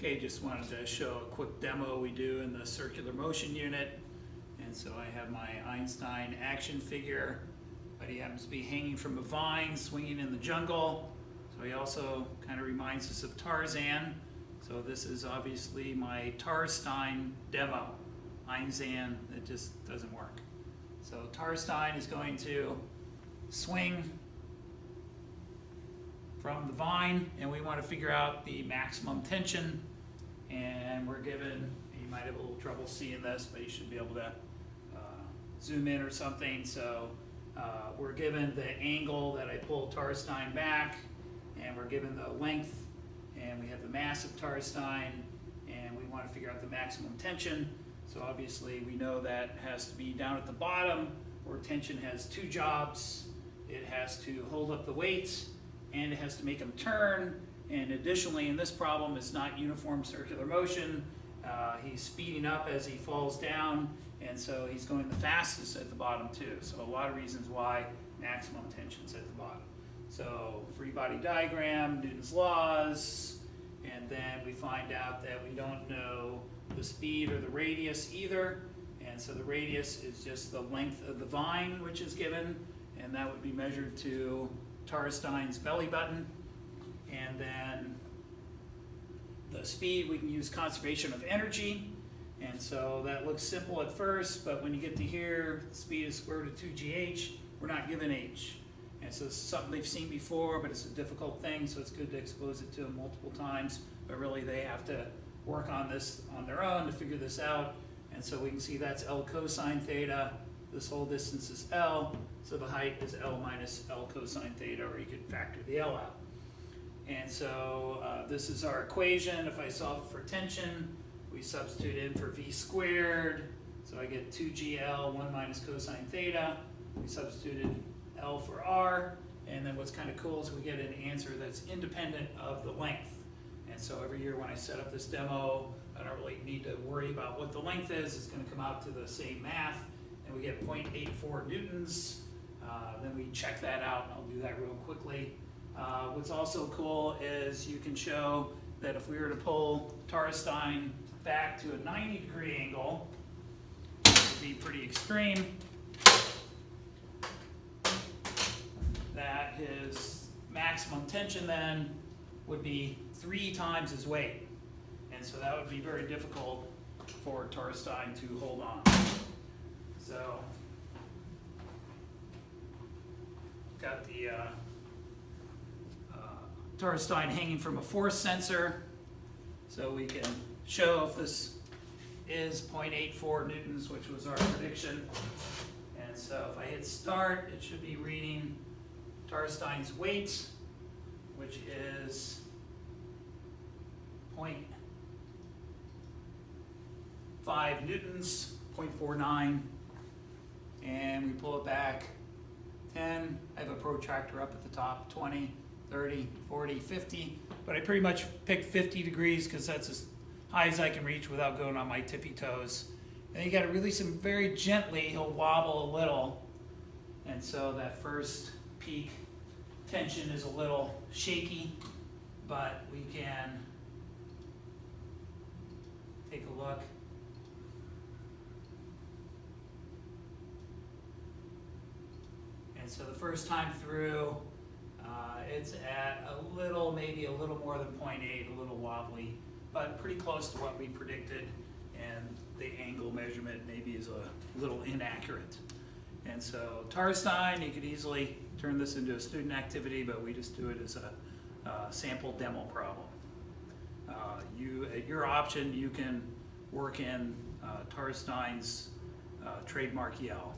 Okay, just wanted to show a quick demo we do in the circular motion unit. And so I have my Einstein action figure, but he happens to be hanging from a vine, swinging in the jungle. So he also kind of reminds us of Tarzan. So this is obviously my Tarstein Demo. Einstein, it just doesn't work. So Tarstein is going to swing from the vine, and we want to figure out the maximum tension. And we're given, you might have a little trouble seeing this, but you should be able to zoom in or something. So we're given the angle that I pulled Tarstein back, and we're given the length, and we have the mass of Tarstein, and we want to figure out the maximum tension. So obviously we know that has to be down at the bottom, where tension has two jobs. It has to hold up the weights, and it has to make them turn. And additionally, in this problem, it's not uniform circular motion. He's speeding up as he falls down, and so he's going the fastest at the bottom too. So a lot of reasons why maximum tension's at the bottom. So free body diagram, Newton's laws, and then we find out that we don't know the speed or the radius either. And so the radius is just the length of the vine, which is given, and that would be measured to Tarstein's belly button. And then the speed, we can use conservation of energy. And so that looks simple at first, but when you get to here, the speed is square root of 2gh. We're not given h. And so this is something they've seen before, but it's a difficult thing, so it's good to expose it to them multiple times. But really, they have to work on this on their own to figure this out. And so we can see that's L cosine theta. This whole distance is L, so the height is L minus L cosine theta, or you could factor the L out. And so this is our equation. If I solve for tension, we substitute in for V squared. So I get 2GL, 1 minus cosine theta. We substituted L for R. And then what's kind of cool is we get an answer that's independent of the length. And so every year when I set up this demo, I don't really need to worry about what the length is. It's going to come out to the same math. And we get 0.84 newtons. Then we check that out, and I'll do that real quickly. What's also cool is you can show that if we were to pull Tarstein back to a 90-degree angle, it would be pretty extreme, that his maximum tension then would be 3 times his weight. And so that would be very difficult for Tarstein to hold on. So, got the Tarstein hanging from a force sensor, so we can show if this is 0.84 newtons, which was our prediction. And so if I hit start, it should be reading Tarstein's weight, which is 0.5 newtons, 0.49, and we pull it back 10. I have a protractor up at the top, 20, 30, 40, 50, but I pretty much picked 50 degrees because that's as high as I can reach without going on my tippy toes. And you got to release him very gently. He'll wobble a little, and so that first peak tension is a little shaky, but we can take a look. And so the first time through, it's at a little, maybe a little more than 0.8, a little wobbly, but pretty close to what we predicted. And the angle measurement maybe is a little inaccurate. And so Tarstein, you could easily turn this into a student activity, but we just do it as a sample demo problem. At your option, you can work in Tarstein's trademark EL.